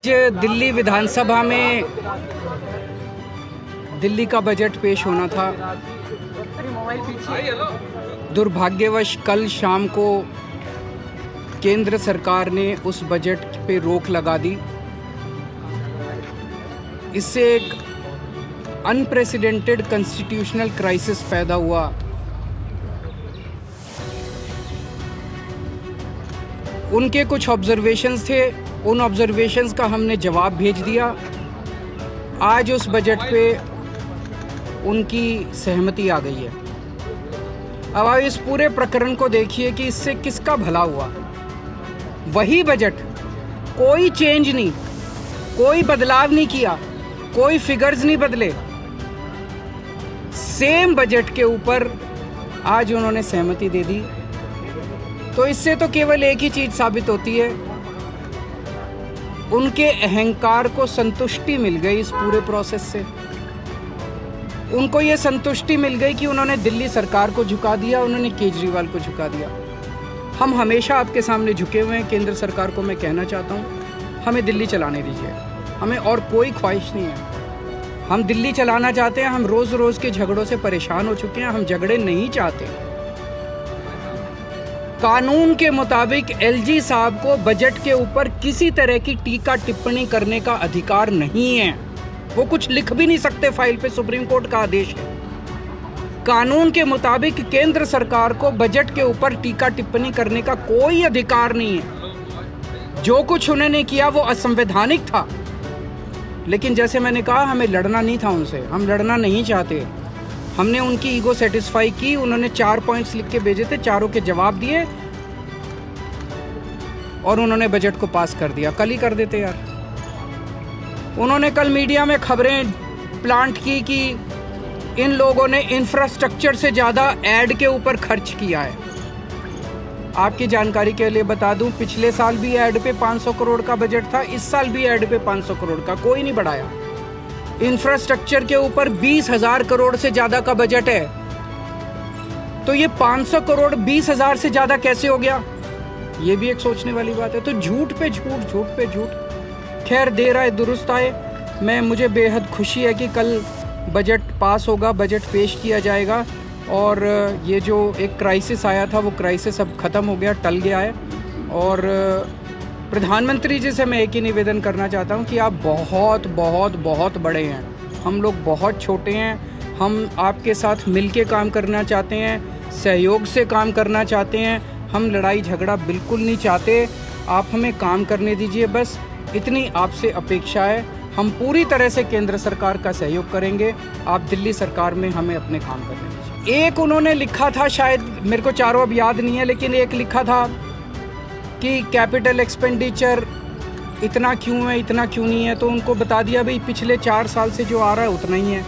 दिल्ली विधानसभा में दिल्ली का बजट पेश होना था। दुर्भाग्यवश कल शाम को केंद्र सरकार ने उस बजट पे रोक लगा दी। इससे एक अनप्रेसिडेंटेड कॉन्स्टिट्यूशनल क्राइसिस पैदा हुआ। उनके कुछ ऑब्जर्वेशंस थे, उन ऑब्जर्वेशंस का हमने जवाब भेज दिया। आज उस बजट पे उनकी सहमति आ गई है। अब आप इस पूरे प्रकरण को देखिए कि इससे किसका भला हुआ। वही बजट, कोई चेंज नहीं, कोई बदलाव नहीं किया, कोई फिगर्स नहीं बदले, सेम बजट के ऊपर आज उन्होंने सहमति दे दी। तो इससे तो केवल एक ही चीज साबित होती है, उनके अहंकार को संतुष्टि मिल गई इस पूरे प्रोसेस से। उनको ये संतुष्टि मिल गई कि उन्होंने दिल्ली सरकार को झुका दिया, उन्होंने केजरीवाल को झुका दिया। हम हमेशा आपके सामने झुके हुए हैं। केंद्र सरकार को मैं कहना चाहता हूँ, हमें दिल्ली चलाने दीजिए, हमें और कोई ख्वाहिश नहीं है। हम दिल्ली चलाना चाहते हैं। हम रोज़ रोज़ के झगड़ों से परेशान हो चुके हैं, हम झगड़े नहीं चाहते। कानून के मुताबिक एलजी साहब को बजट के ऊपर किसी तरह की टीका टिप्पणी करने का अधिकार नहीं है। वो कुछ लिख भी नहीं सकते फाइल पे, सुप्रीम कोर्ट का आदेश है। कानून के मुताबिक केंद्र सरकार को बजट के ऊपर टीका टिप्पणी करने का कोई अधिकार नहीं है। जो कुछ उन्होंने किया वो असंवैधानिक था। लेकिन जैसे मैंने कहा, हमें लड़ना नहीं था उनसे, हम लड़ना नहीं चाहते। हमने उनकी ईगो सेटिस्फाई की। उन्होंने 4 पॉइंट्स लिख के भेजे थे, चारों के जवाब दिए और उन्होंने बजट को पास कर दिया। कल ही कर देते यार। उन्होंने कल मीडिया में खबरें प्लांट की कि इन लोगों ने इंफ्रास्ट्रक्चर से ज़्यादा एड के ऊपर खर्च किया है। आपकी जानकारी के लिए बता दूं, पिछले साल भी एड पे 500 करोड़ का बजट था, इस साल भी एड पे 500 करोड़ का, कोई नहीं बढ़ाया। इंफ्रास्ट्रक्चर के ऊपर 20,000 करोड़ से ज़्यादा का बजट है। तो ये 500 करोड़ 20,000 से ज़्यादा कैसे हो गया, ये भी एक सोचने वाली बात है। तो झूठ पे झूठ, झूठ पे झूठ। खैर, देर आए दुरुस्त आए। मुझे बेहद खुशी है कि कल बजट पास होगा, बजट पेश किया जाएगा और ये जो एक क्राइसिस आया था वो क्राइसिस अब ख़त्म हो गया, टल गया है। और प्रधानमंत्री जी से मैं एक ही निवेदन करना चाहता हूँ कि आप बहुत बहुत बहुत बड़े हैं, हम लोग बहुत छोटे हैं। हम आपके साथ मिलके काम करना चाहते हैं, सहयोग से काम करना चाहते हैं। हम लड़ाई झगड़ा बिल्कुल नहीं चाहते। आप हमें काम करने दीजिए, बस इतनी आपसे अपेक्षा है। हम पूरी तरह से केंद्र सरकार का सहयोग करेंगे। आप दिल्ली सरकार में हमें अपने काम करने दीजिए। एक उन्होंने लिखा था, शायद मेरे को चारों अब याद नहीं है, लेकिन एक लिखा था कि कैपिटल एक्सपेंडिचर इतना क्यों है, इतना क्यों नहीं है। तो उनको बता दिया भाई पिछले 4 साल से जो आ रहा है उतना ही है।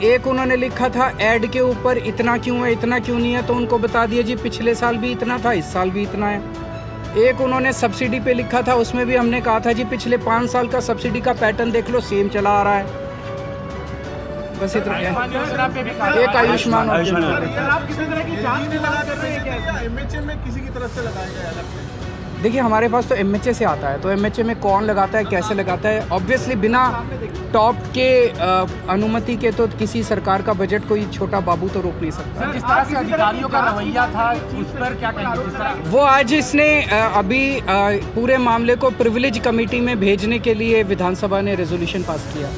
एक उन्होंने लिखा था ऐड के ऊपर इतना क्यों है, इतना क्यों नहीं है। तो उनको बता दिया जी पिछले साल भी इतना था, इस साल भी इतना है। एक उन्होंने सब्सिडी पे लिखा था, उसमें भी हमने कहा था जी पिछले 5 साल का सब्सिडी का पैटर्न देख लो, सेम चला आ रहा है। बस इतना है। एक आयुष्मान देखिए, हमारे पास तो एमएचए से आता है, तो एमएचए में कौन लगाता है, कैसे लगाता है, ऑब्वियसली बिना टॉप के अनुमति के तो किसी सरकार का बजट कोई छोटा बाबू तो रोक नहीं सकता। जिस तरह से अधिकारियों का रवैया था, उस पर क्या कहेंगे? वो आज इसने अभी पूरे मामले को प्रिविलेज कमेटी में भेजने के लिए विधानसभा ने रेजोल्यूशन पास किया।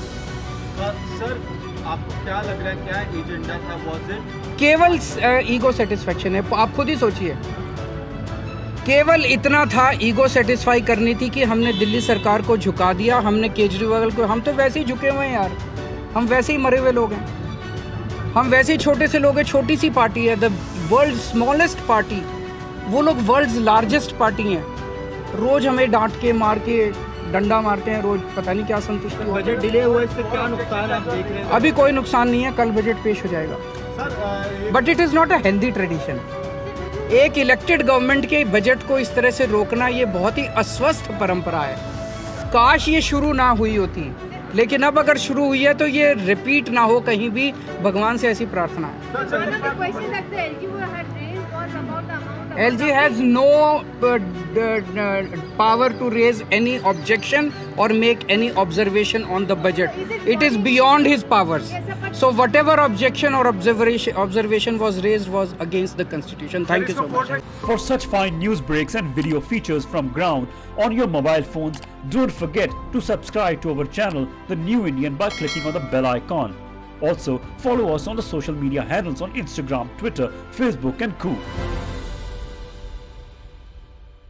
सर, आपको क्या लग रहा है, क्या एजेंडा था? वाज इट केवल ईगो सेटिस्फेक्शन है? आप खुद ही सोचिए, केवल इतना था, ईगो सेटिस्फाई करनी थी कि हमने दिल्ली सरकार को झुका दिया, हमने केजरीवाल को। हम तो वैसे ही झुके हुए हैं यार, हम वैसे ही मरे हुए लोग हैं, हम वैसे ही छोटे से लोग हैं। छोटी सी पार्टी है, द वर्ल्ड स्मॉलेस्ट पार्टी, वो लोग वर्ल्ड लार्जेस्ट पार्टी हैं। रोज हमें डांट के, मार के, डंडा मारते हैं रोज, पता नहीं क्या संतुष्टि हो। बजट डिले हुआ, इससे क्या नुकसान आप देख रहे हैं? अभी कोई नुकसान नहीं है, कल बजट पेश हो जाएगा। But it is not a healthy tradition. एक इलेक्टेड गवर्नमेंट के बजट को इस तरह से रोकना, ये बहुत ही अस्वस्थ परंपरा है। काश ये शुरू ना हुई होती, लेकिन अब अगर शुरू हुई है तो ये रिपीट ना हो कहीं भी, भगवान से ऐसी प्रार्थना है। LG has no power to raise any objection or make any observation on the budget. It is beyond his powers. So whatever objection or observation was raised was against the constitution. Thank you so much. For such fine news breaks and video features from ground on your mobile phones, don't forget to subscribe to our channel, The New Indian, by clicking on the bell icon. Also, follow us on the social media handles on Instagram, Twitter, Facebook and Coup.